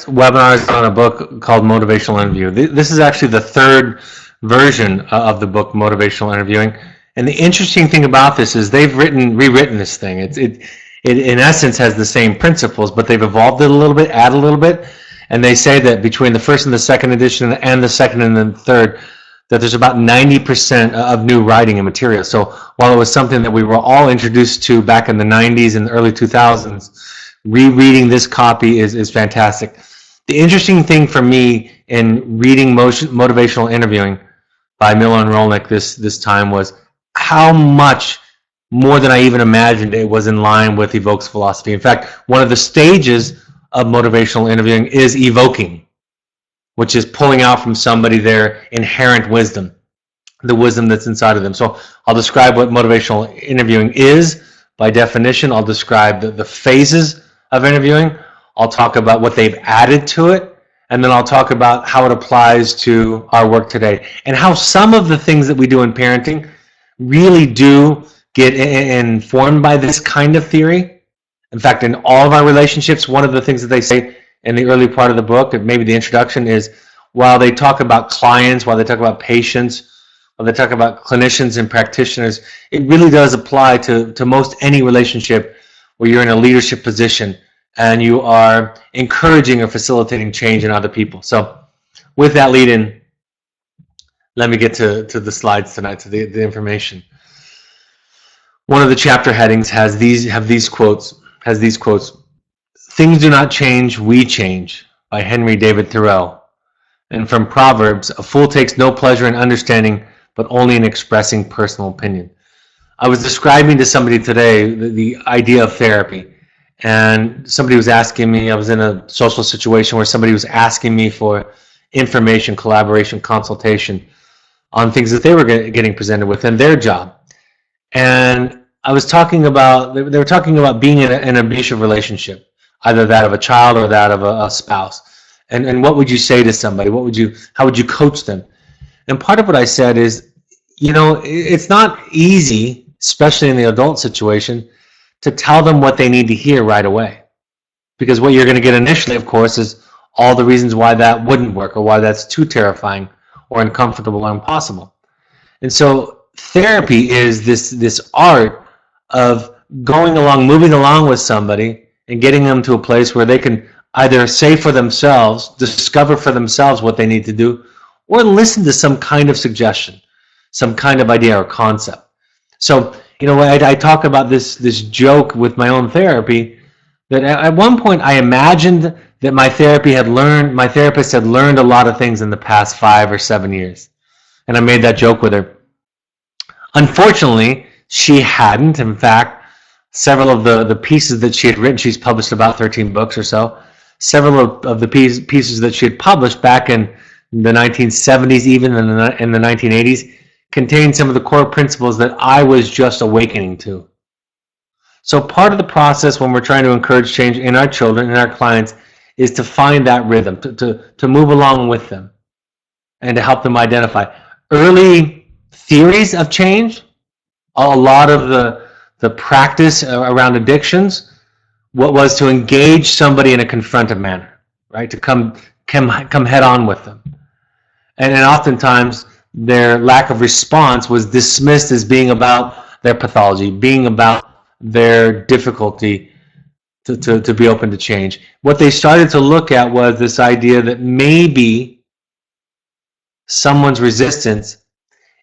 webinars on a book called Motivational Interview. This is actually the third version of the book, Motivational Interviewing. And the interesting thing about this is they've rewritten this thing. It in essence has the same principles, but they've evolved it a little bit, added a little bit. And they say that between the first and the second edition and the second and the third, that there's about 90% of new writing and material. So while it was something that we were all introduced to back in the 90s and the early 2000s, rereading this copy is fantastic. The interesting thing for me in reading Motivational Interviewing by Miller and Rolnick this time was how much more than I even imagined it was in line with Evoke's philosophy. In fact, one of the stages of motivational interviewing is evoking, which is pulling out from somebody their inherent wisdom, the wisdom that's inside of them. So I'll describe what motivational interviewing is by definition. I'll describe the phases of interviewing. I'll talk about what they've added to it, and then I'll talk about how it applies to our work today and how some of the things that we do in parenting really do get informed by this kind of theory. In fact, in all of our relationships, one of the things that they say in the early part of the book, and maybe the introduction, is while they talk about clients, while they talk about patients, while they talk about clinicians and practitioners, it really does apply to most any relationship where you're in a leadership position and you are encouraging or facilitating change in other people. So with that lead in, let me get to the slides tonight, to the information. One of the chapter headings has these quotes. Things do not change, we change, by Henry David Thoreau. And from Proverbs, a fool takes no pleasure in understanding, but only in expressing personal opinion. I was describing to somebody today the idea of therapy. And somebody was asking me, I was in a social situation where somebody was asking me for information, collaboration, consultation on things that they were getting presented with in their job. And I was talking about, they were talking about being in an abusive relationship, either that of a child or that of a spouse. And what would you say to somebody? How would you coach them? And part of what I said is, it's not easy, especially in the adult situation, to tell them what they need to hear right away. Because what you're going to get initially, of course, is all the reasons why that wouldn't work or why that's too terrifying or uncomfortable or impossible. And so therapy is this art of moving along with somebody and getting them to a place where they can either say for themselves, discover for themselves what they need to do, or listen to some kind of suggestion, some kind of idea or concept. So, I talk about this joke with my own therapy, that at one point I imagined that my therapist had learned a lot of things in the past 5 or 7 years. And I made that joke with her. Unfortunately, she hadn't. In fact, several of the pieces that she had written, she's published about 13 books or so, several of the pieces that she had published back in the 1970s, even in the 1980s, contained some of the core principles that I was just awakening to. So part of the process when we're trying to encourage change in our children, in our clients, is to find that rhythm, to move along with them, and to help them identify early theories of change. A lot of the practice around addictions, what was to engage somebody in a confrontive manner, right? To come head on with them. And oftentimes their lack of response was dismissed as being about their pathology, being about their difficulty to be open to change. What they started to look at was this idea that maybe someone's resistance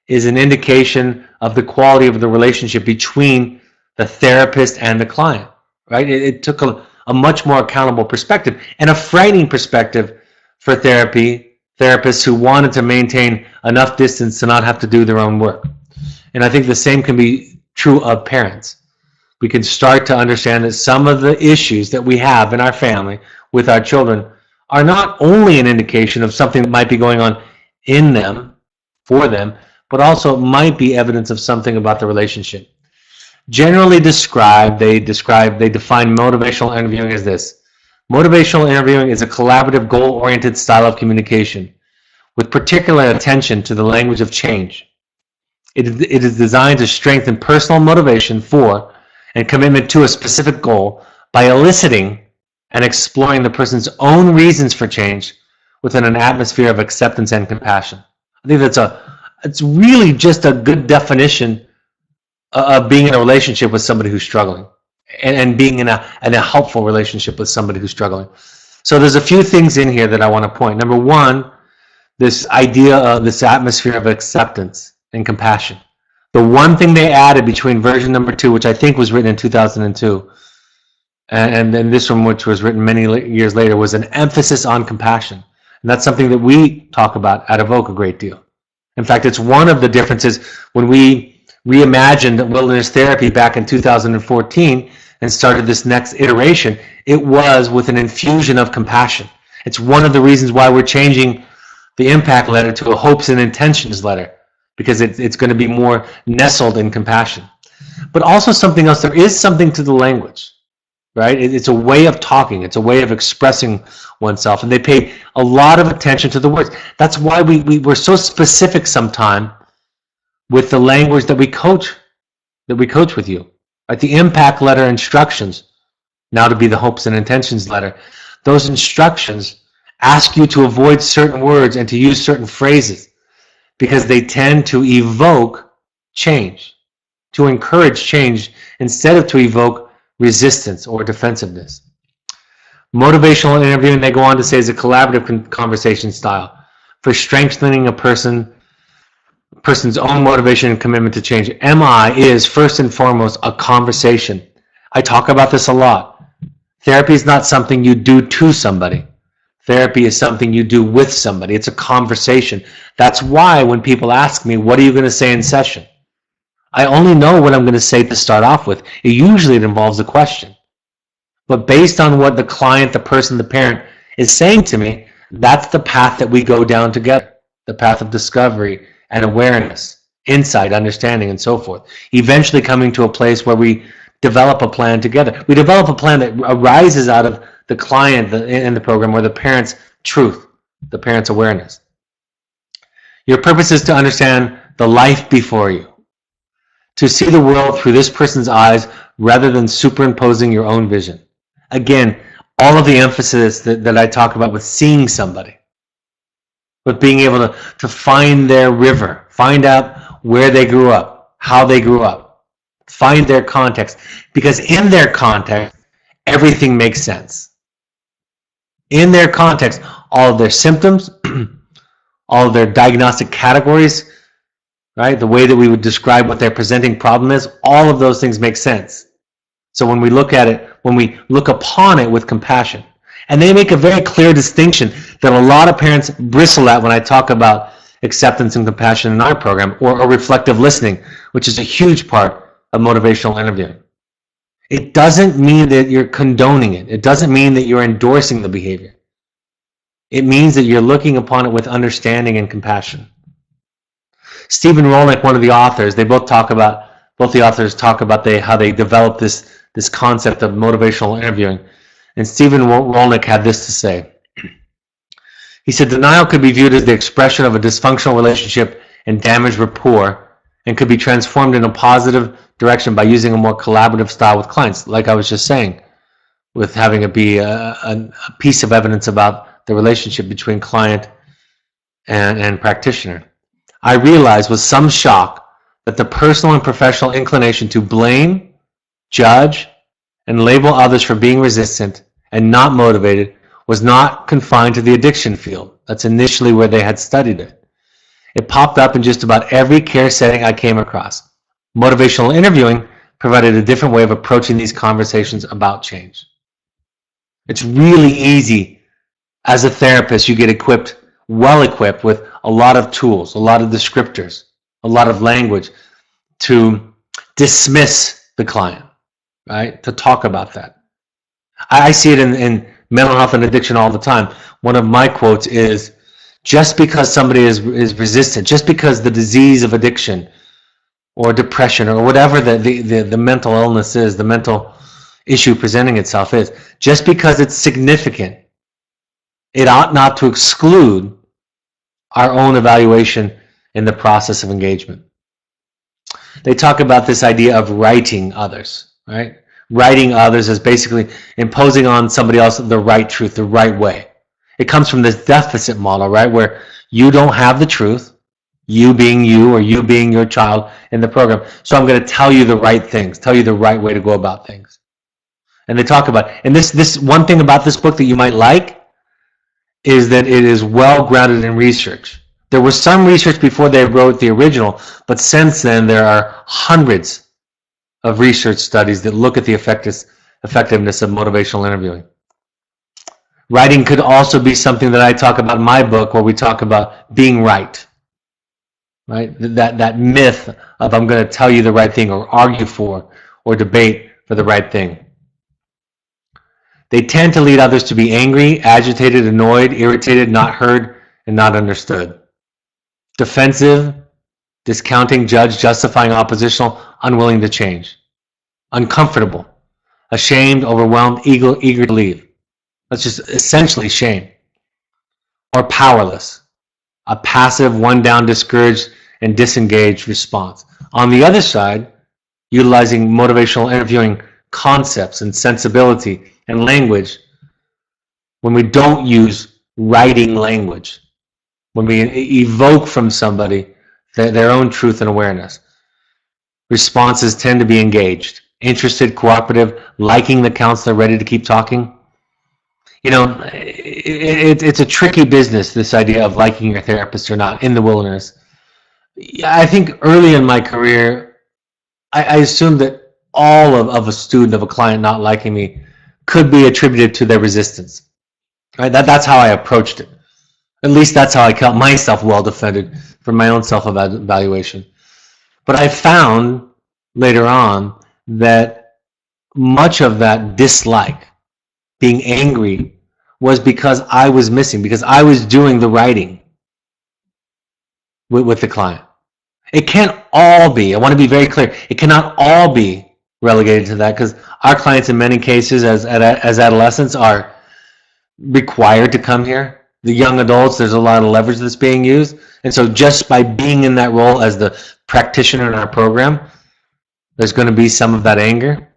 is an indication of the quality of the relationship between the therapist and the client, right? It took a much more accountable perspective, and a frightening perspective for therapists who wanted to maintain enough distance to not have to do their own work. And I think the same can be true of parents. We can start to understand that some of the issues that we have in our family with our children are not only an indication of something that might be going on in them, for them, but also might be evidence of something about the relationship. Generally described, they define motivational interviewing as this. Motivational interviewing is a collaborative, goal-oriented style of communication with particular attention to the language of change. It is designed to strengthen personal motivation for and commitment to a specific goal by eliciting and exploring the person's own reasons for change within an atmosphere of acceptance and compassion. I think it's really just a good definition of being in a relationship with somebody who's struggling, and being in a helpful relationship with somebody who's struggling. So there's a few things in here that I want to point. Number one, this idea of this atmosphere of acceptance and compassion. The one thing they added between version number 2, which I think was written in 2002, and then this one, which was written many years later, was an emphasis on compassion. And that's something that we talk about at Evoke a great deal. In fact, it's one of the differences when we reimagined wilderness therapy back in 2014 and started this next iteration. It was with an infusion of compassion. It's one of the reasons why we're changing the impact letter to a hopes and intentions letter, because it's going to be more nestled in compassion. But also something else, there is something to the language, right? It's a way of talking. It's a way of expressing oneself. And they pay a lot of attention to the words. That's why we're so specific sometimes with the language that we coach with you. Right? The impact letter instructions, now to be the hopes and intentions letter, those instructions ask you to avoid certain words and to use certain phrases because they tend to evoke change, to encourage change instead of to evoke resistance or defensiveness. Motivational interviewing, they go on to say, is a collaborative conversation style for strengthening a person's own motivation and commitment to change. MI is first and foremost a conversation. I talk about this a lot. Therapy is not something you do to somebody. Therapy is something you do with somebody. It's a conversation. That's why when people ask me, what are you going to say in session? I only know what I'm going to say to start off with. Usually it involves a question. But based on what the client, the person, the parent is saying to me, that's the path that we go down together. The path of discovery and awareness, insight, understanding, and so forth. Eventually coming to a place where we develop a plan together. We develop a plan that arises out of the client in the program, or the parent's truth, the parent's awareness. Your purpose is to understand the life before you, to see the world through this person's eyes rather than superimposing your own vision. Again, all of the emphasis that I talk about with seeing somebody, with being able to find their river, find out where they grew up, how they grew up, find their context, because in their context, everything makes sense. In their context, all of their symptoms, all of their diagnostic categories, right? The way that we would describe what their presenting problem is, all of those things make sense. So when we look at it, when we look upon it with compassion, and they make a very clear distinction that a lot of parents bristle at when I talk about acceptance and compassion in our program, or reflective listening, which is a huge part of motivational interviewing. It doesn't mean that you're condoning it. It doesn't mean that you're endorsing the behavior. It means that you're looking upon it with understanding and compassion. Stephen Rolnick, one of the authors, both the authors talk about how they developed this concept of motivational interviewing. And Stephen Rolnick had this to say. He said, denial could be viewed as the expression of a dysfunctional relationship and damaged rapport, and could be transformed in a positive direction by using a more collaborative style with clients, like I was just saying, with having it be a piece of evidence about the relationship between client and practitioner. I realized with some shock that the personal and professional inclination to blame, judge, and label others for being resistant and not motivated was not confined to the addiction field. That's initially where they had studied it. It popped up in just about every care setting I came across. Motivational interviewing provided a different way of approaching these conversations about change. It's really easy as a therapist. You get well equipped with a lot of tools, a lot of descriptors, a lot of language to dismiss the client, right? To talk about that. I see it in mental health and addiction all the time. One of my quotes is, just because somebody is resistant, just because the disease of addiction or depression or whatever the mental illness is, the mental issue presenting itself is, just because it's significant, it ought not to exclude our own evaluation in the process of engagement. They talk about this idea of righting others, right? Writing others is basically imposing on somebody else the right truth, the right way. It comes from this deficit model, right, where you don't have the truth, you being you or you being your child in the program. So I'm going to tell you the right things, tell you the right way to go about things. And they talk about, and this one thing about this book that you might like is that it is well grounded in research. There was some research before they wrote the original, but since then there are hundreds of research studies that look at the effectiveness of motivational interviewing. Writing could also be something that I talk about in my book, where we talk about being right. Right? That myth of I'm going to tell you the right thing or argue for or debate for the right thing. They tend to lead others to be angry, agitated, annoyed, irritated, not heard, and not understood. Defensive, discounting, judge, justifying, oppositional, unwilling to change. Uncomfortable, ashamed, overwhelmed, eager to leave. That's just essentially shame. Or powerless, a passive, one down, discouraged, and disengaged response. On the other side, utilizing motivational interviewing concepts and sensibility and language, when we don't use writing language, when we evoke from somebody their own truth and awareness, responses tend to be engaged, interested, cooperative, liking the counselor, ready to keep talking. You know, it's a tricky business, this idea of liking your therapist or not in the wilderness. I think early in my career, I assumed that all of a student, of a client not liking me could be attributed to their resistance. Right? That's how I approached it. At least that's how I kept myself well defended from my own self-evaluation. But I found later on that much of that dislike, being angry, was because I was missing, because I was doing the writing with the client. It can't all be, I want to be very clear, it cannot all be relegated to that, because our clients in many cases as adolescents are required to come here. The young adults, there's a lot of leverage that's being used. And so just by being in that role as the practitioner in our program, there's going to be some of that anger.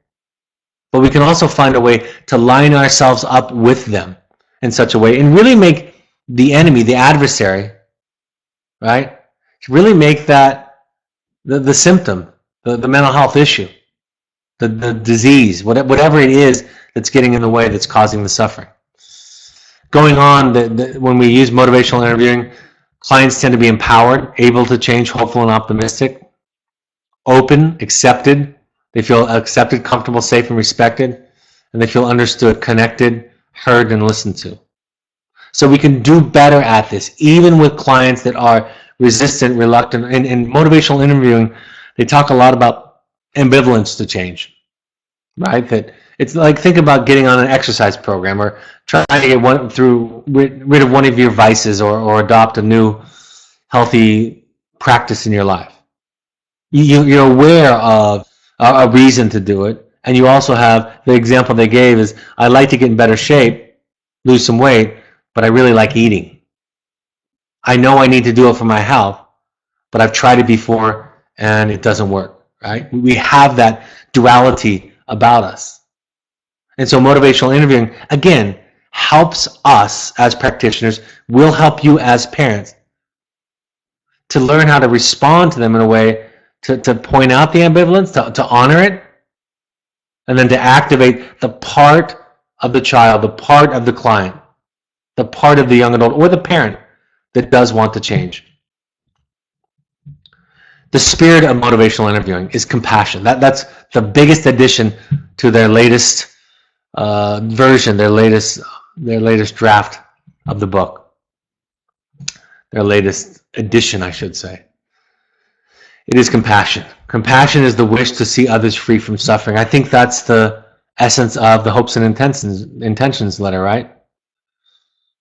But we can also find a way to line ourselves up with them in such a way and really make the enemy, the adversary, right? To really make that the symptom, the mental health issue, the disease, whatever it is that's getting in the way, that's causing the suffering. Going on, when we use motivational interviewing, clients tend to be empowered, able to change, hopeful and optimistic, open, accepted. They feel accepted, comfortable, safe, and respected, and they feel understood, connected, heard, and listened to. So we can do better at this, even with clients that are resistant, reluctant. In motivational interviewing, they talk a lot about ambivalence to change, right? That it's like, think about getting on an exercise program or trying to get rid of one of your vices or adopt a new healthy practice in your life. You're aware of a reason to do it, and you also have the example they gave is, I like to get in better shape, lose some weight, but I really like eating. I know I need to do it for my health, but I've tried it before and it doesn't work, right? We have that duality about us. And so motivational interviewing, again, helps us as practitioners, will help you as parents to learn how to respond to them in a way to point out the ambivalence, to honor it, and then to activate the part of the child, the part of the client, the part of the young adult or the parent that does want to change. The spirit of motivational interviewing is compassion. That's the biggest addition to their latest version, their latest draft of the book, their latest edition, I should say. It is compassion. Compassion is the wish to see others free from suffering. I think that's the essence of the hopes and intentions letter, right?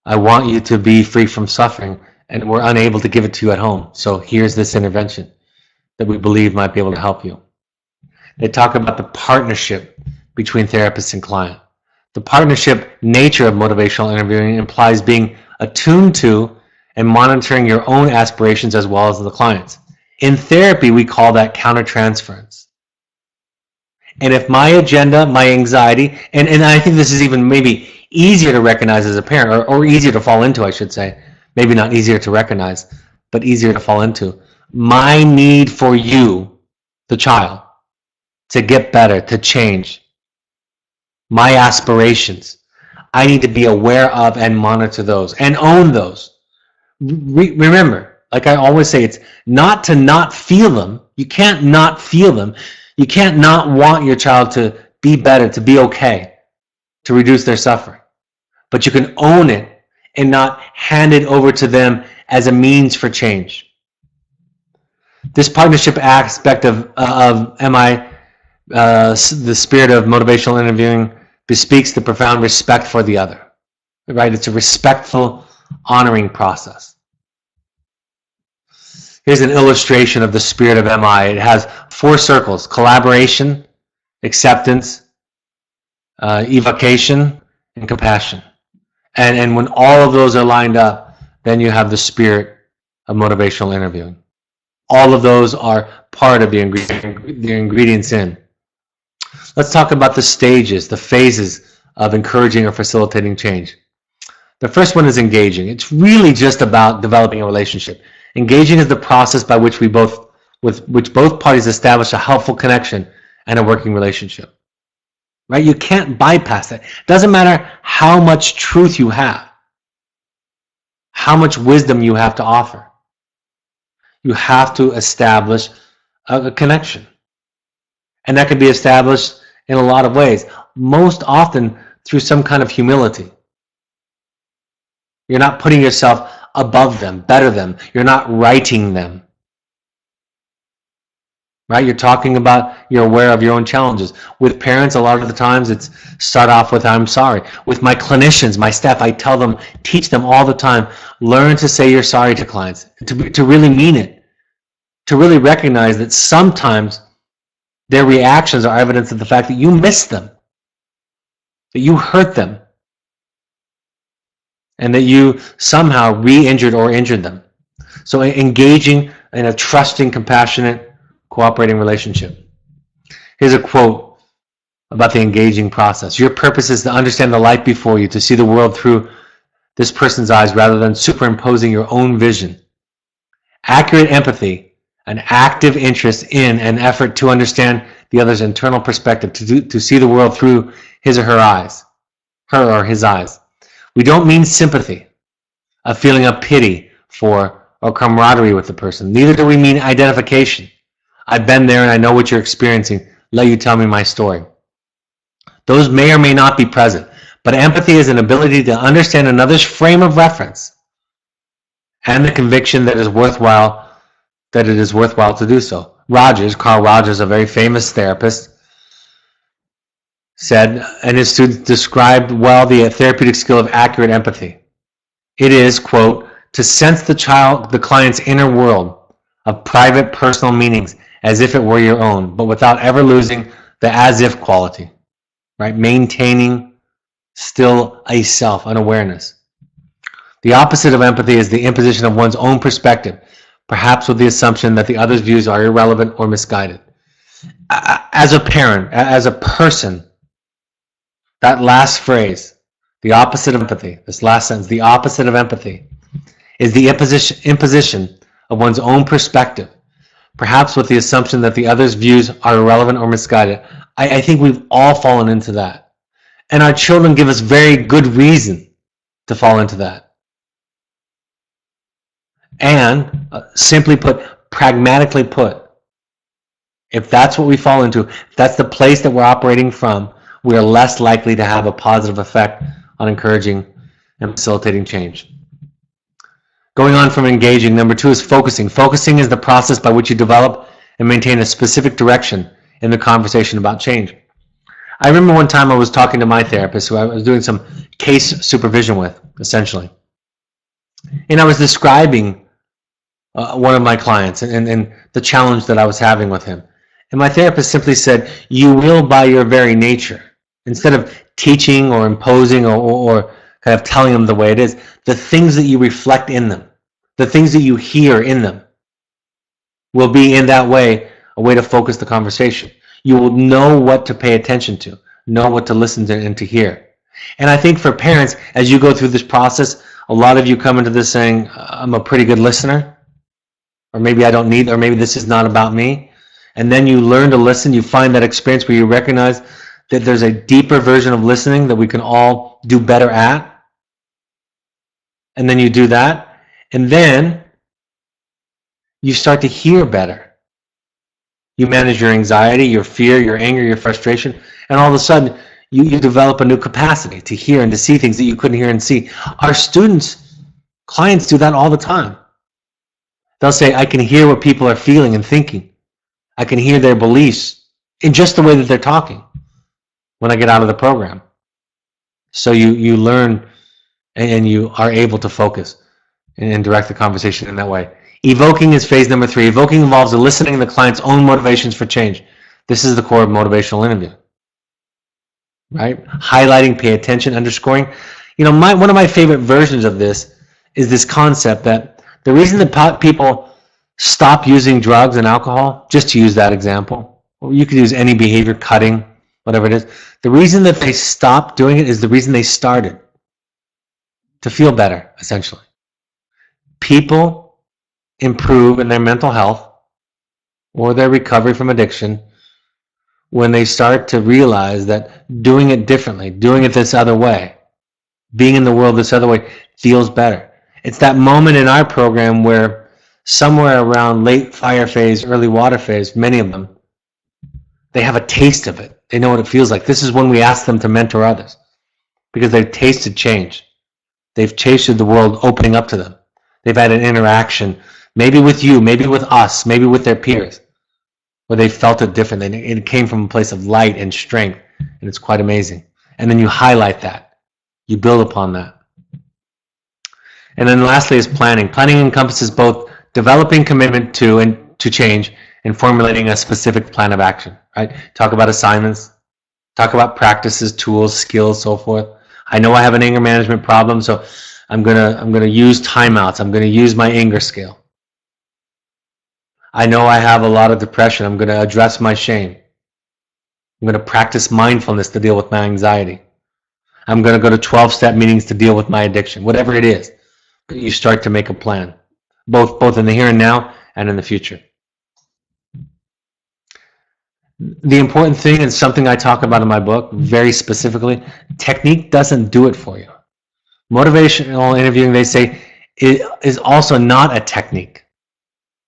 I want you to be free from suffering, and we're unable to give it to you at home. So here's this intervention that we believe might be able to help you. They talk about the partnership between therapist and client. The partnership nature of motivational interviewing implies being attuned to and monitoring your own aspirations as well as the client's. In therapy, we call that countertransference. And if my agenda, my anxiety, and I think this is even maybe easier to recognize as a parent, or easier to fall into, I should say. Maybe not easier to recognize, but easier to fall into. My need for you, the child, to get better, to change. My aspirations. I need to be aware of and monitor those and own those. Remember, like I always say, it's not to not feel them. You can't not feel them. You can't not want your child to be better, to be okay, to reduce their suffering. But you can own it and not hand it over to them as a means for change. This partnership aspect of MI, the spirit of motivational interviewing, bespeaks the profound respect for the other. Right? It's a respectful, honoring process. Here's an illustration of the spirit of MI. It has 4 circles: collaboration, acceptance, evocation, and compassion. And when all of those are lined up, then you have the spirit of motivational interviewing. All of those are part of the ingredients in. Let's talk about the stages, the phases of encouraging or facilitating change. The first one is engaging. It's really just about developing a relationship. Engaging is the process by which both parties establish a helpful connection and a working relationship. Right? You can't bypass that. It doesn't matter how much truth you have, how much wisdom you have to offer. You have to establish a connection. And that can be established in a lot of ways. Most often through some kind of humility. You're not putting yourself above them, better them. You're not righting them. Right? You're talking about, you're aware of your own challenges. With parents, a lot of the times it's start off with, I'm sorry. With my clinicians, my staff, I tell them, teach them all the time, learn to say you're sorry to clients, to really mean it, to really recognize that sometimes their reactions are evidence of the fact that you missed them, that you hurt them, and that you somehow re-injured or injured them. So engaging in a trusting, compassionate, cooperating relationship. Here's a quote about the engaging process. Your purpose is to understand the life before you, to see the world through this person's eyes rather than superimposing your own vision. Accurate empathy, an active interest in and effort to understand the other's internal perspective, to see the world through his or her eyes, her or his eyes. We don't mean sympathy, a feeling of pity for or camaraderie with the person. Neither do we mean identification. I've been there and I know what you're experiencing. Let you tell me my story. Those may or may not be present, but empathy is an ability to understand another's frame of reference and the conviction that it is worthwhile to do so. Carl Rogers, a very famous therapist, said, and his students described well the therapeutic skill of accurate empathy. It is, quote, to sense the client's inner world of private personal meanings as if it were your own, but without ever losing the as-if quality, right? Maintaining still a self, an awareness. The opposite of empathy is the imposition of one's own perspective, perhaps with the assumption that the other's views are irrelevant or misguided. As a parent, as a person, that last phrase, the opposite of empathy, this last sentence, the opposite of empathy, is the imposition of one's own perspective, perhaps with the assumption that the other's views are irrelevant or misguided. I think we've all fallen into that. And our children give us very good reason to fall into that. And simply put, pragmatically put, if that's what we fall into, if that's the place that we're operating from, we are less likely to have a positive effect on encouraging and facilitating change. Going on from engaging, number 2 is focusing. Focusing is the process by which you develop and maintain a specific direction in the conversation about change. I remember one time I was talking to my therapist, who I was doing some case supervision with, essentially. And I was describing one of my clients and the challenge that I was having with him. And my therapist simply said, you will by your very nature. Instead of teaching or imposing or kind of telling them the way it is, the things that you reflect in them, the things that you hear in them will be in that way a way to focus the conversation. You will know what to pay attention to, know what to listen to and to hear. And I think for parents, as you go through this process, a lot of you come into this saying, I'm a pretty good listener, or maybe I don't need, or maybe this is not about me. And then you learn to listen. You find that experience where you recognize that there's a deeper version of listening that we can all do better at. And then you do that. And then you start to hear better. You manage your anxiety, your fear, your anger, your frustration, and all of a sudden you develop a new capacity to hear and to see things that you couldn't hear and see. Our students, clients do that all the time. They'll say, I can hear what people are feeling and thinking. I can hear their beliefs in just the way that they're talking when I get out of the program. So you learn and you are able to focus and direct the conversation in that way. Evoking is phase number 3. Evoking involves eliciting the client's own motivations for change. This is the core of motivational interview. Right? Highlighting, pay attention, underscoring. One of my favorite versions of this is this concept that the reason that people stop using drugs and alcohol, just to use that example, or you could use any behavior, cutting, whatever it is, the reason that they stop doing it is the reason they started, to feel better, essentially. People improve in their mental health or their recovery from addiction when they start to realize that doing it differently, doing it this other way, being in the world this other way feels better. It's that moment in our program where somewhere around late fire phase, early water phase, many of them, they have a taste of it. They know what it feels like. This is when we ask them to mentor others because they've tasted change. They've tasted the world opening up to them. They've had an interaction, maybe with you, maybe with us, maybe with their peers, where they felt it differently. It came from a place of light and strength, and it's quite amazing. And then you highlight that. You build upon that. And then lastly is planning. Planning encompasses both developing commitment to and to change and formulating a specific plan of action. Right? Talk about assignments, talk about practices, tools, skills, so forth. I know I have an anger management problem, so I'm gonna use timeouts. I'm gonna use my anger scale. I know I have a lot of depression. I'm gonna address my shame. I'm gonna practice mindfulness to deal with my anxiety. I'm gonna go to 12-step meetings to deal with my addiction. Whatever it is, you start to make a plan, both in the here and now and in the future. The important thing, and something I talk about in my book very specifically, technique doesn't do it for you. Motivational interviewing, they say, is also not a technique.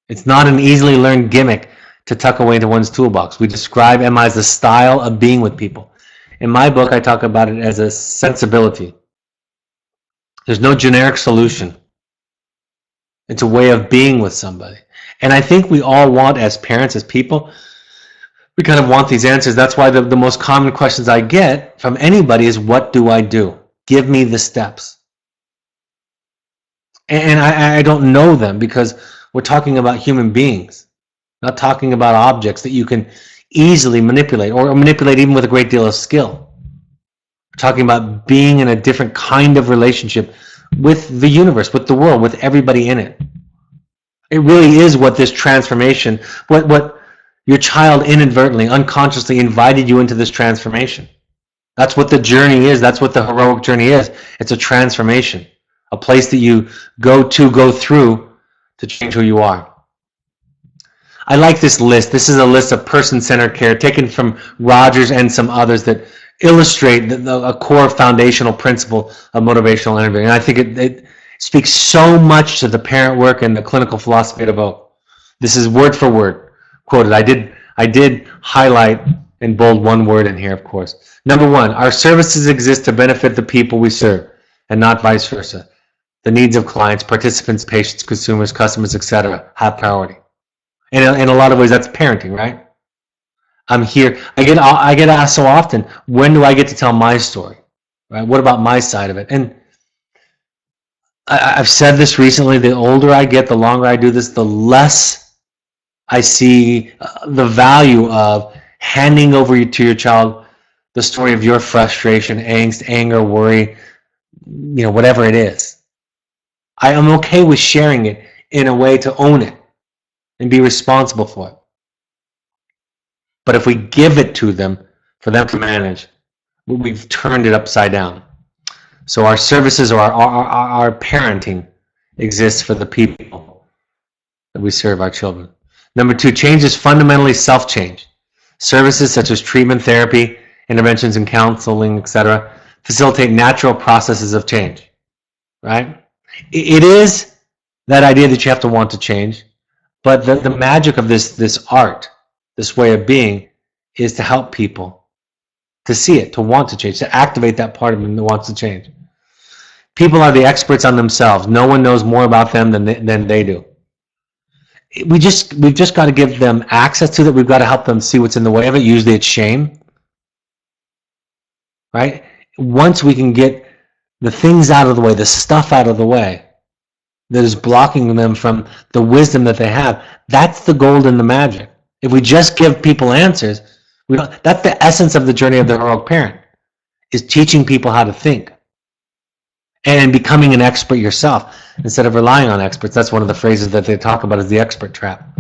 It's not an easily learned gimmick to tuck away into one's toolbox. We describe MI as the style of being with people. In my book, I talk about it as a sensibility. There's no generic solution. It's a way of being with somebody. And I think we all want, as parents, as people, we kind of want these answers. That's why the most common questions I get from anybody is, what do I do? Give me the steps. And I don't know them because we're talking about human beings, not talking about objects that you can easily manipulate or manipulate even with a great deal of skill. We're talking about being in a different kind of relationship with the universe, with the world, with everybody in it. It really is what this transformation, what your child inadvertently, unconsciously invited you into this transformation. That's what the journey is. That's what the heroic journey is. It's a transformation, a place that you go through to change who you are. I like this list. This is a list of person-centered care taken from Rogers and some others that illustrate a core foundational principle of motivational interviewing. And I think it speaks so much to the parent work and the clinical philosophy of Evoke. This is word for word quoted. I did highlight and bold one word in here, of course. Number 1, our services exist to benefit the people we serve and not vice versa. The needs of clients, participants, patients, consumers, customers, etc. have priority. And in a lot of ways, that's parenting, right? I'm here. I get asked so often, when do I get to tell my story? Right? What about my side of it? And I've said this recently, the older I get, the longer I do this, the less I see the value of handing over to your child the story of your frustration, angst, anger, worry, whatever it is. I am okay with sharing it in a way to own it and be responsible for it. But if we give it to them for them to manage, we've turned it upside down. So our services or our parenting exists for the people that we serve, our children. Number 2, change is fundamentally self-change. Services such as treatment, therapy, interventions and counseling, etc., facilitate natural processes of change, right? It is that idea that you have to want to change, but the magic of this art, this way of being, is to help people to see it, to want to change, to activate that part of them that wants to change. People are the experts on themselves. No one knows more about them than they do. We've just got to give them access to that. We've got to help them see what's in the way of it. Usually it's shame, right? Once we can get the things out of the way, the stuff out of the way that is blocking them from the wisdom that they have, that's the gold and the magic. If we just give people answers, that's the essence of the journey of the heroic parent, is teaching people how to think and becoming an expert yourself instead of relying on experts. That's one of the phrases that they talk about, is the expert trap.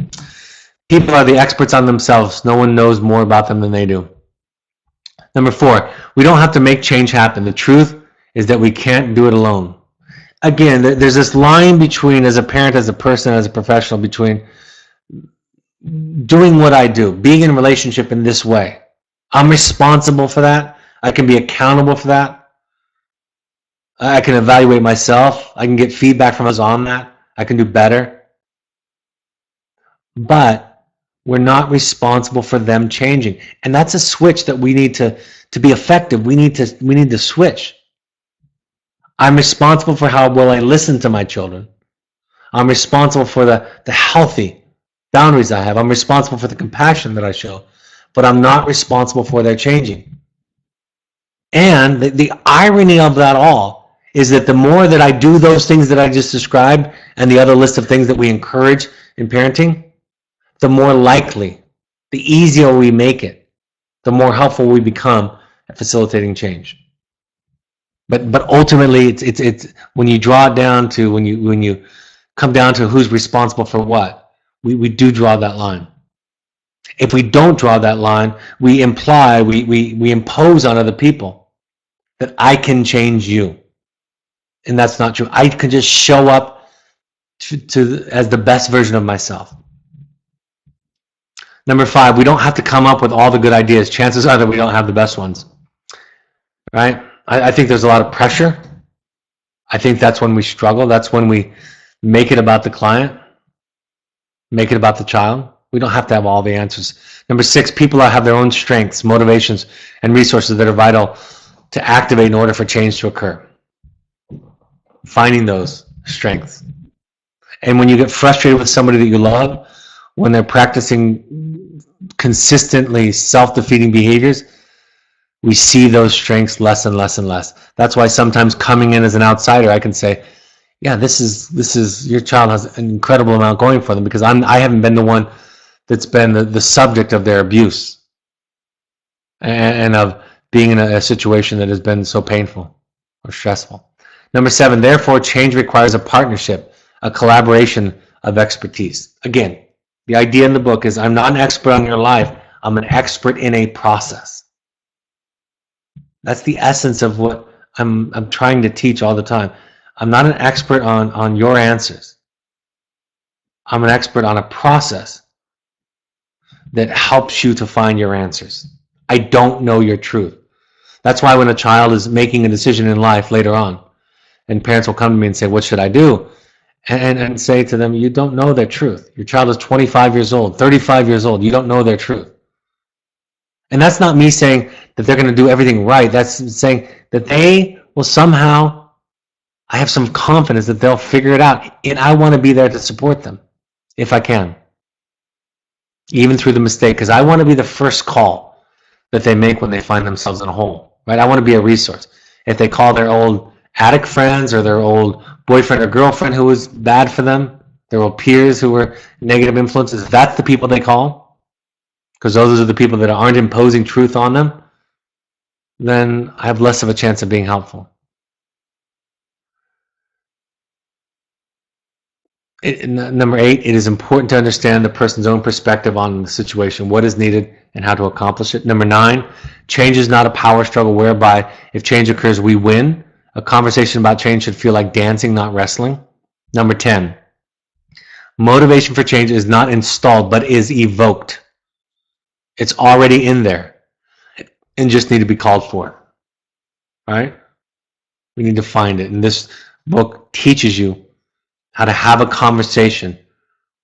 People are the experts on themselves. No one knows more about them than they do. Number 4, we don't have to make change happen. The truth is that we can't do it alone. Again, there's this line between, as a parent, as a person, as a professional, between doing what I do, being in a relationship in this way. I'm responsible for that. I can be accountable for that. I can evaluate myself. I can get feedback from us on that. I can do better. But we're not responsible for them changing. And that's a switch that we need to be effective. We need to switch. I'm responsible for how well I listen to my children. I'm responsible for the healthy boundaries I have. I'm responsible for the compassion that I show. But I'm not responsible for their changing. And the irony of that all is that the more that I do those things that I just described and the other list of things that we encourage in parenting, the more likely, the easier we make it, the more helpful we become at facilitating change. But ultimately, it's when you draw it down to, when you come down to who's responsible for what, we do draw that line. If we don't draw that line, we imply, we impose on other people that I can change you. And that's not true. I can just show up as the best version of myself. Number 5, we don't have to come up with all the good ideas. Chances are that we don't have the best ones, right? I think there's a lot of pressure. I think that's when we struggle. That's when we make it about the client, make it about the child. We don't have to have all the answers. Number 6, people have their own strengths, motivations, and resources that are vital to activate in order for change to occur. Finding those strengths. And when you get frustrated with somebody that you love, when they're practicing consistently self-defeating behaviors, we see those strengths less and less and less. That's why sometimes coming in as an outsider, I can say, yeah, this is your child has an incredible amount going for them, because I haven't been the one that's been the subject of their abuse and of being in a situation that has been so painful or stressful. Number 7, therefore, change requires a partnership, a collaboration of expertise. Again, the idea in the book is, I'm not an expert on your life. I'm an expert in a process. That's the essence of what I'm trying to teach all the time. I'm not an expert on your answers. I'm an expert on a process that helps you to find your answers. I don't know your truth. That's why when a child is making a decision in life later on, and parents will come to me and say, what should I do? And say to them, you don't know their truth. Your child is 25 years old, 35 years old. You don't know their truth. And that's not me saying that they're going to do everything right. That's saying that they will somehow, I have some confidence that they'll figure it out. And I want to be there to support them if I can, even through the mistake, because I want to be the first call that they make when they find themselves in a hole, right? I want to be a resource. If they call their old addict friends or their old boyfriend or girlfriend who was bad for them, their old peers who were negative influences, if that's the people they call, because those are the people that aren't imposing truth on them, then I have less of a chance of being helpful. Number 8, it is important to understand the person's own perspective on the situation, what is needed, and how to accomplish it. Number 9, change is not a power struggle whereby if change occurs, we win. A conversation about change should feel like dancing, not wrestling. Number 10, motivation for change is not installed, but is evoked. It's already in there and just need to be called for. Right? We need to find it. And this book teaches you how to have a conversation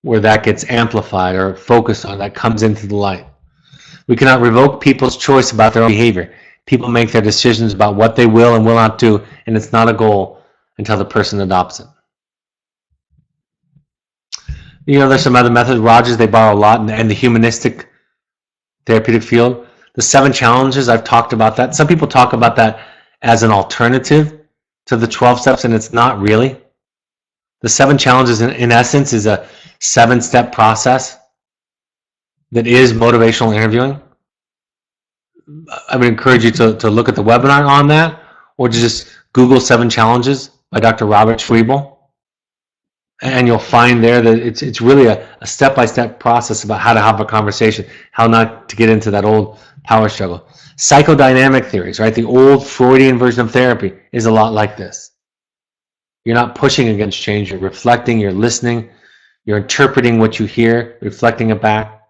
where that gets amplified or focused on, that comes into the light. We cannot revoke people's choice about their own behavior. People make their decisions about what they will and will not do, and it's not a goal until the person adopts it. You know, there's some other methods. Rogers, they borrow a lot, and the humanistic therapeutic field. The 7 challenges, I've talked about that. Some people talk about that as an alternative to the 12 steps, and it's not really. The 7 challenges, in essence, is a 7-step process that is motivational interviewing. I would encourage you to look at the webinar on that, or to just Google 7 challenges by Dr. Robert Schwiebel. And you'll find there that it's really a step-by-step process about how to have a conversation, how not to get into that old power struggle. Psychodynamic theories, right? The old Freudian version of therapy is a lot like this. You're not pushing against change. You're reflecting, you're listening, you're interpreting what you hear, reflecting it back.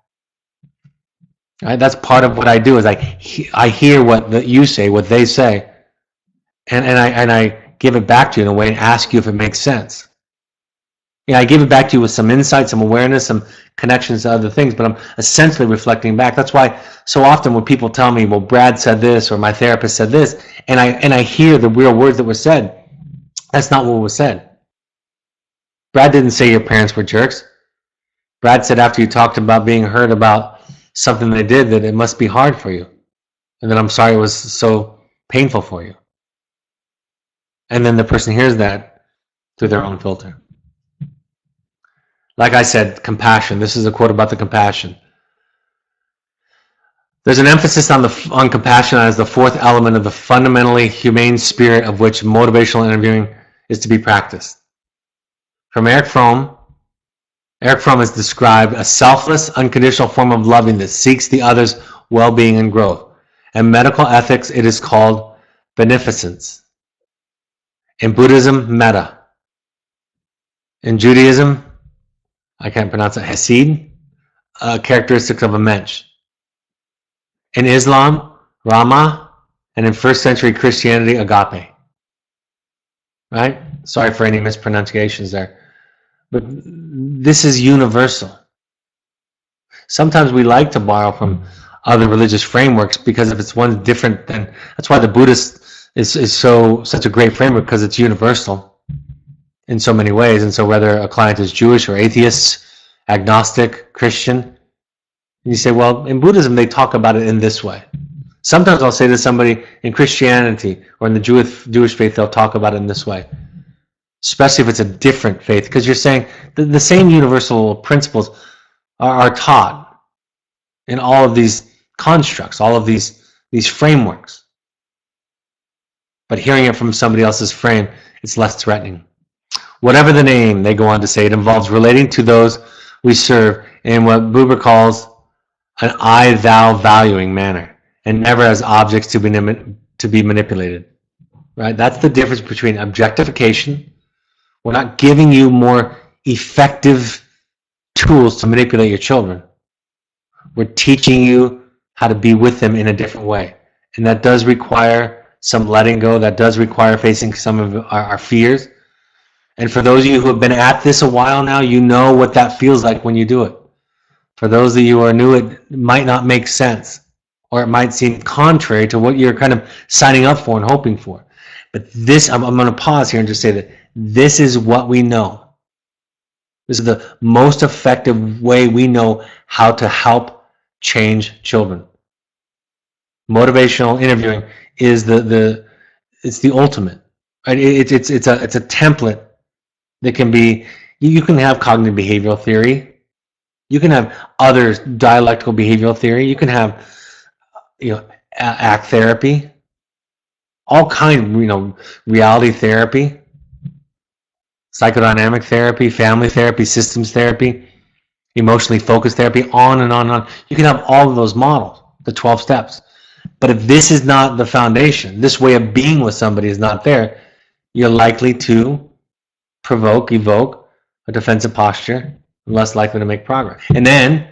Right? That's part of what I do, is I hear what you say, what they say, and I give it back to you in a way and ask you if it makes sense. Yeah, I give it back to you with some insight, some awareness, some connections to other things, but I'm essentially reflecting back. That's why so often when people tell me, well, Brad said this, or my therapist said this, and I hear the real words that were said, that's not what was said. Brad didn't say your parents were jerks. Brad said after you talked about being hurt about something they did, that it must be hard for you, and that I'm sorry it was so painful for you. And then the person hears that through their own filter. Like I said, compassion. This is a quote about the compassion. There's an emphasis on compassion as the 4th element of the fundamentally humane spirit of which motivational interviewing is to be practiced. From Eric Fromm has described a selfless, unconditional form of loving that seeks the other's well-being and growth. In medical ethics, it is called beneficence. In Buddhism, metta. In Judaism, I can't pronounce it, hesed, characteristics of a mensch. In Islam, Rama, and in 1st century Christianity, agape. Right? Sorry for any mispronunciations there. But this is universal. Sometimes we like to borrow from other religious frameworks because if it's one different, then that's why the Buddhist is such a great framework, because it's universal in so many ways. And so whether a client is Jewish or atheist, agnostic, Christian, and you say, well, in Buddhism they talk about it in this way. Sometimes I'll say to somebody, in Christianity or in the Jewish faith, they'll talk about it in this way, especially if it's a different faith, because you're saying the same universal principles are taught in all of these constructs, all of these frameworks. But hearing it from somebody else's frame, it's less threatening. Whatever the name, they go on to say, it involves relating to those we serve in what Buber calls an I-thou valuing manner, and never as objects to be manipulated. Right? That's the difference between objectification. We're not giving you more effective tools to manipulate your children. We're teaching you how to be with them in a different way. And that does require some letting go. That does require facing some of our fears. And for those of you who have been at this a while now, you know what that feels like when you do it. For those of you who are new, it might not make sense, or it might seem contrary to what you're kind of signing up for and hoping for. But this, I'm going to pause here and just say that this is what we know. This is the most effective way we know how to help change children. Motivational interviewing is it's the ultimate. Right? It's a template that can be, you can have cognitive behavioral theory, you can have other dialectical behavioral theory, you can have ACT therapy, all kind of reality therapy, psychodynamic therapy, family therapy, systems therapy. emotionally focused therapy, on and on and on. You can have all of those models, the 12 steps. But if this is not the foundation, this way of being with somebody is not there, you're likely to evoke a defensive posture, less likely to make progress. And then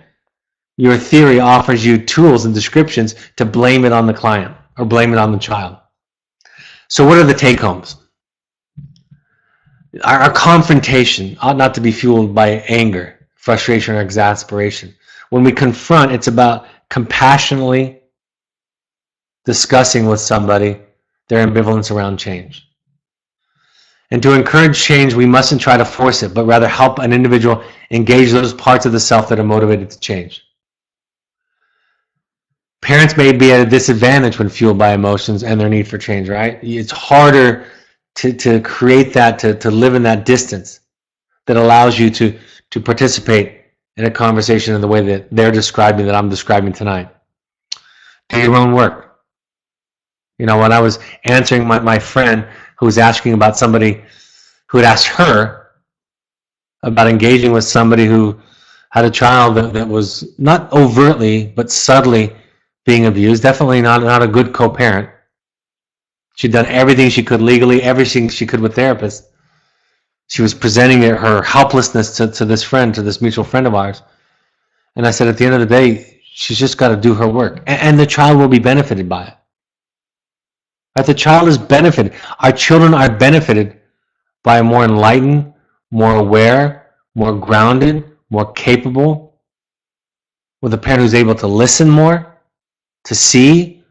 your theory offers you tools and descriptions to blame it on the client or blame it on the child. So what are the take-homes? Our confrontation ought not to be fueled by anger, frustration, or exasperation. When we confront, it's about compassionately discussing with somebody their ambivalence around change. And to encourage change, we mustn't try to force it, but rather help an individual engage those parts of the self that are motivated to change. Parents may be at a disadvantage when fueled by emotions and their need for change, right? It's harder to create that, to live in that distance that allows you to participate in a conversation in the way that they're describing, that I'm describing tonight. Do your own work. You know, when I was answering my friend who was asking about somebody who had asked her about engaging with somebody who had a child that was not overtly but subtly being abused, definitely not a good co-parent. She'd done everything she could legally, everything she could with therapists. She was presenting her helplessness to this friend, to this mutual friend of ours. And I said, at the end of the day, she's just got to do her work. And the child will be benefited by it. Right? The child is benefited. Our children are benefited by a more enlightened, more aware, more grounded, more capable, with a parent who's able to listen more, to see,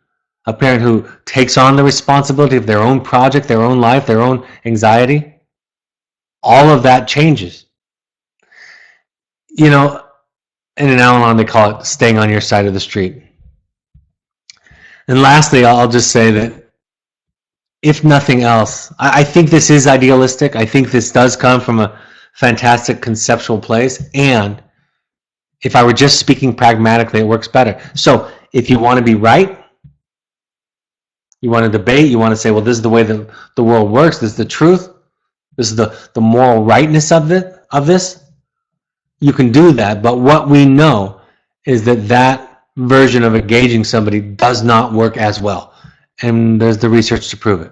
a parent who takes on the responsibility of their own project, their own life, their own anxiety. All of that changes. You know, in an Al-Anon they call it staying on your side of the street. And lastly, I'll just say that if nothing else, I think this is idealistic. I think this does come from a fantastic conceptual place. And if I were just speaking pragmatically, it works better. So if you want to be right, you want to debate, you want to say, well, this is the way that the world works, this is the truth, this is the moral rightness of this, you can do that. But what we know is that version of engaging somebody does not work as well. And there's the research to prove it.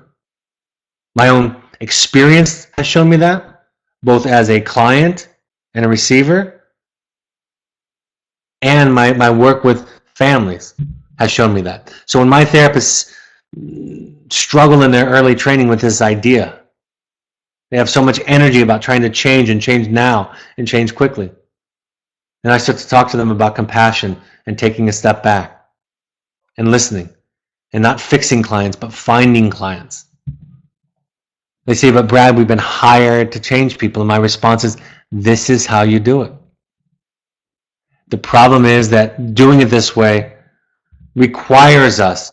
My own experience has shown me that, both as a client and a receiver, and my work with families has shown me that. So when my therapists struggle in their early training with this idea, they have so much energy about trying to change and change now and change quickly. And I start to talk to them about compassion and taking a step back and listening and not fixing clients, but finding clients. They say, but Brad, we've been hired to change people. And my response is, this is how you do it. The problem is that doing it this way requires us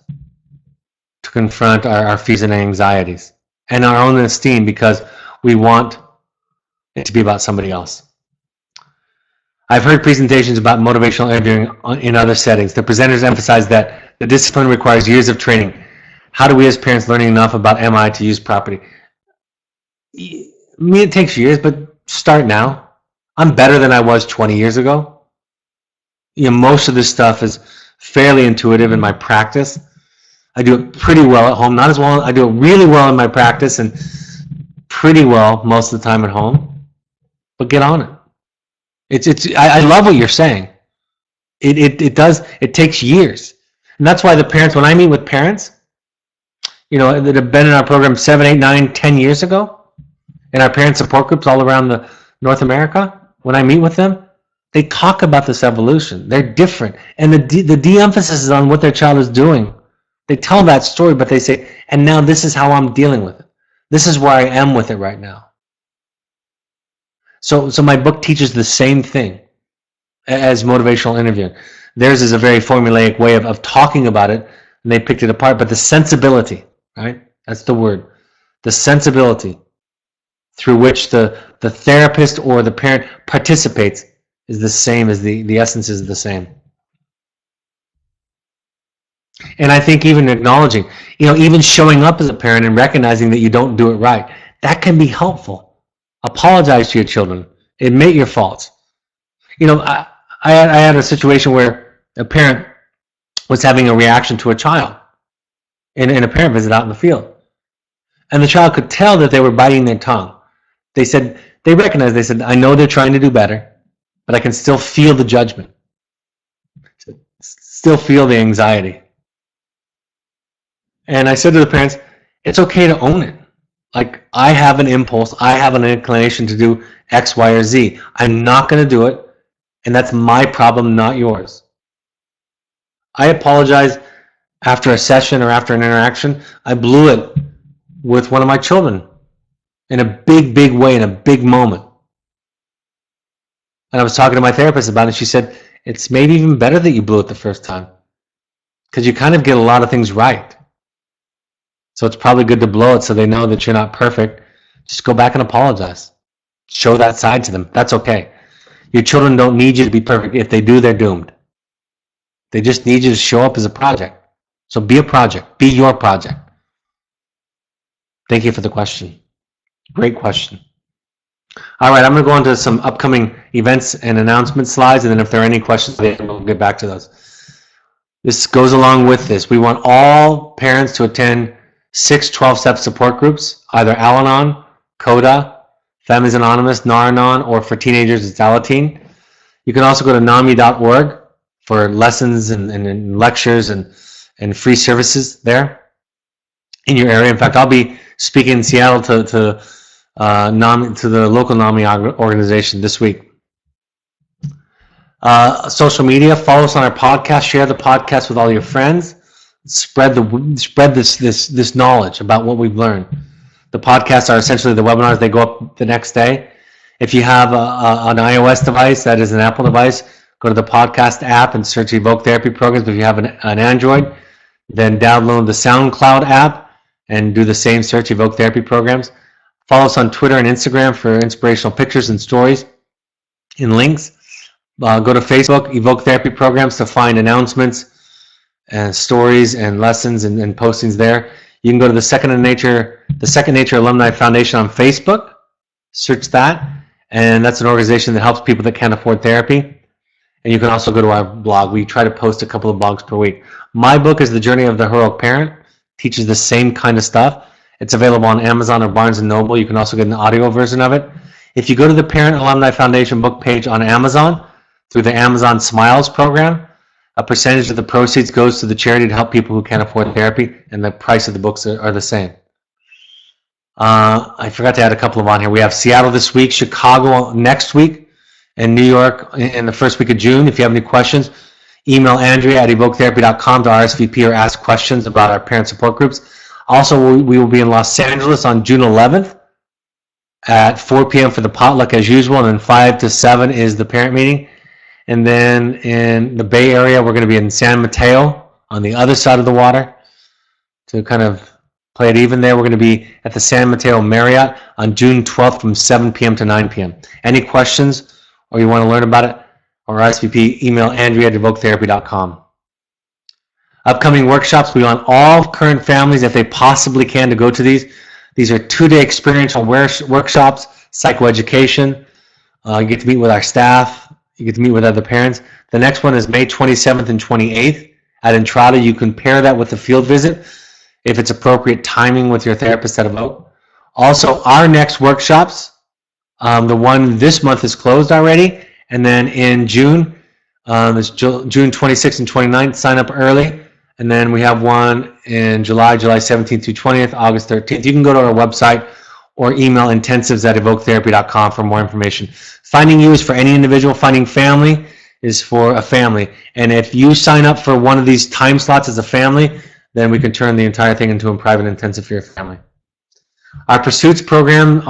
to confront our fears and anxieties and our own esteem, because we want it to be about somebody else. I've heard presentations about motivational interviewing in other settings. The presenters emphasize that the discipline requires years of training. How do we as parents learn enough about MI to use properly? I mean, it takes years, but start now. I'm better than I was 20 years ago. You know, most of this stuff is fairly intuitive in my practice. I do it pretty well at home. Not as well. I do it really well in my practice and pretty well most of the time at home. But get on it. I love what you're saying. It takes years. And that's why the parents, when I meet with parents, you know, that have been in our program 7, 8, 9, 10 years ago, in our parent support groups all around North America, when I meet with them, they talk about this evolution. They're different. And the de-emphasis is on what their child is doing. They tell that story, but they say, and now this is how I'm dealing with it. This is where I am with it right now. So my book teaches the same thing as motivational interviewing. Theirs is a very formulaic way of talking about it, and they picked it apart. But the sensibility, right? That's the word. The sensibility through which the therapist or the parent participates is the same, as the essence is the same. And I think even acknowledging, you know, even showing up as a parent and recognizing that you don't do it right, that can be helpful. Apologize to your children. Admit your faults. You know, I had a situation where a parent was having a reaction to a child in a parent visit out in the field. And the child could tell that they were biting their tongue. They said, they recognized, they said, I know they're trying to do better, but I can still feel the judgment, still feel the anxiety. And I said to the parents, it's okay to own it. Like, I have an impulse, I have an inclination to do X, Y, or Z. I'm not going to do it, and that's my problem, not yours. I apologize after a session or after an interaction. I blew it with one of my children in a big, big way, in a big moment. And I was talking to my therapist about it. She said, it's maybe even better that you blew it the first time, because you kind of get a lot of things right. So it's probably good to blow it so they know that you're not perfect. Just go back and apologize. Show that side to them. That's okay. Your children don't need you to be perfect. If they do, they're doomed. They just need you to show up as a project. So be a project. Be your project. Thank you for the question. Great question. All right, I'm going to go into some upcoming events and announcement slides, and then if there are any questions, we'll get back to those. This goes along with this. We want all parents to attend 6 12-step support groups, either Al-Anon, CODA, Families Anonymous, Nar-Anon, or for teenagers, it's Alateen. You can also go to NAMI.org for lessons and lectures and free services there in your area. In fact, I'll be speaking in Seattle to the local NAMI organization this week. Social media, follow us on our podcast, share the podcast with all your friends, spread this knowledge about what we've learned. The podcasts are essentially the webinars. They go up the next day. If you have an iOS device, that is an Apple device, go to the podcast app and search Evoke Therapy Programs. If you have an Android, then download the SoundCloud app and do the same search, Evoke Therapy Programs. Follow us on Twitter and Instagram for inspirational pictures and stories and links. Go to Facebook, Evoke Therapy Programs, to find announcements and stories and lessons and postings there. You can go to the Second Nature Alumni Foundation on Facebook. Search that, and that's an organization that helps people that can't afford therapy. And you can also go to our blog. We try to post a couple of blogs per week. My book is The Journey of the Heroic Parent. Teaches the same kind of stuff. It's available on Amazon or Barnes & Noble. You can also get an audio version of it. If you go to the Parent Alumni Foundation book page on Amazon, through the Amazon Smiles program, a percentage of the proceeds goes to the charity to help people who can't afford therapy, and the price of the books are the same. I forgot to add a couple of on here. We have Seattle this week, Chicago next week, and New York in the first week of June. If you have any questions, email Andrea at evoketherapy.com to RSVP or ask questions about our parent support groups. Also, we will be in Los Angeles on June 11th at 4 p.m. for the potluck as usual, and then 5 to 7 is the parent meeting. And then in the Bay Area, we're going to be in San Mateo on the other side of the water to kind of play it even there. We're going to be at the San Mateo Marriott on June 12th from 7 p.m. to 9 p.m. Any questions or you want to learn about it, or RSVP, email Andrea at evoketherapy.com. Upcoming workshops, we want all current families, if they possibly can, to go to these. These are 2-day experiential workshops, psychoeducation. You get to meet with our staff. You get to meet with other parents. The next one is May 27th and 28th at Entrada. You can pair that with the field visit if it's appropriate timing with your therapist at Evoke. Also, our next workshops, the one this month is closed already, and then in June, it's June 26th and 29th, sign up early. And then we have one in July 17th through 20th, August 13th. You can go to our website or email intensives@evoketherapy.com for more information. Finding you is for any individual. Finding family is for a family. And if you sign up for one of these time slots as a family, then we can turn the entire thing into a private intensive for your family. Our pursuits program,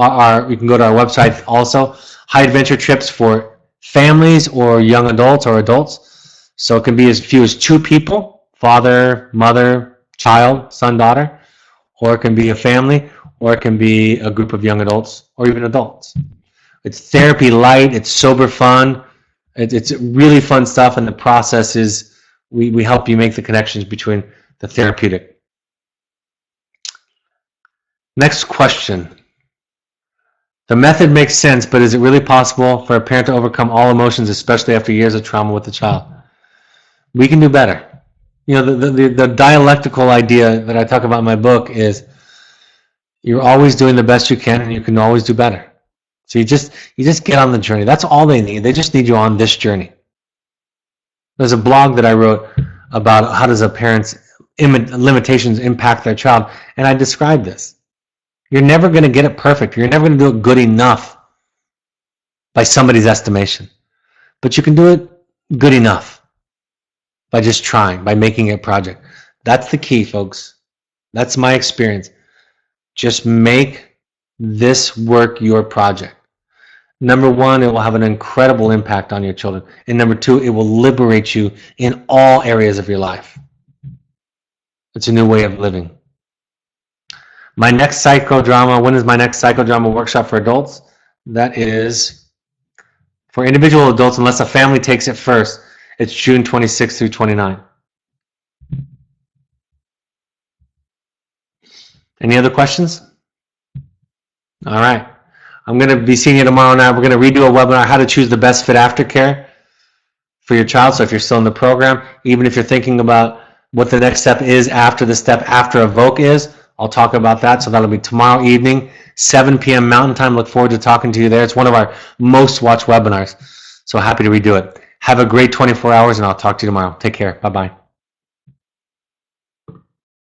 you can go to our website also. High adventure trips for families or young adults or adults. So it can be as few as 2 people. Father, mother, child, son, daughter, or it can be a family, or it can be a group of young adults, or even adults. It's therapy light, it's sober fun, it's really fun stuff, and the process is we help you make the connections between the therapeutic. Next question. The method makes sense, but is it really possible for a parent to overcome all emotions, especially after years of trauma with the child? We can do better. You know, the dialectical idea that I talk about in my book is you're always doing the best you can, and you can always do better. So you just get on the journey. That's all they need. They just need you on this journey. There's a blog that I wrote about how does a parent's limitations impact their child, and I described this. You're never going to get it perfect. You're never going to do it good enough by somebody's estimation. But you can do it good enough by just trying, by making it a project. That's the key, folks. That's my experience. Just make this work your project. Number one, it will have an incredible impact on your children. And number two, it will liberate you in all areas of your life. It's a new way of living. My next psychodrama, when is my next psychodrama workshop for adults? That is for individual adults, unless a family takes it first. It's June 26th through 29. Any other questions? All right. I'm going to be seeing you tomorrow night. We're going to redo a webinar, how to choose the best fit aftercare for your child. So if you're still in the program, even if you're thinking about what the next step is after the step after Evoke is, I'll talk about that. So that'll be tomorrow evening, 7 p.m. Mountain Time. Look forward to talking to you there. It's one of our most watched webinars. So happy to redo it. Have a great 24 hours, and I'll talk to you tomorrow. Take care. Bye-bye.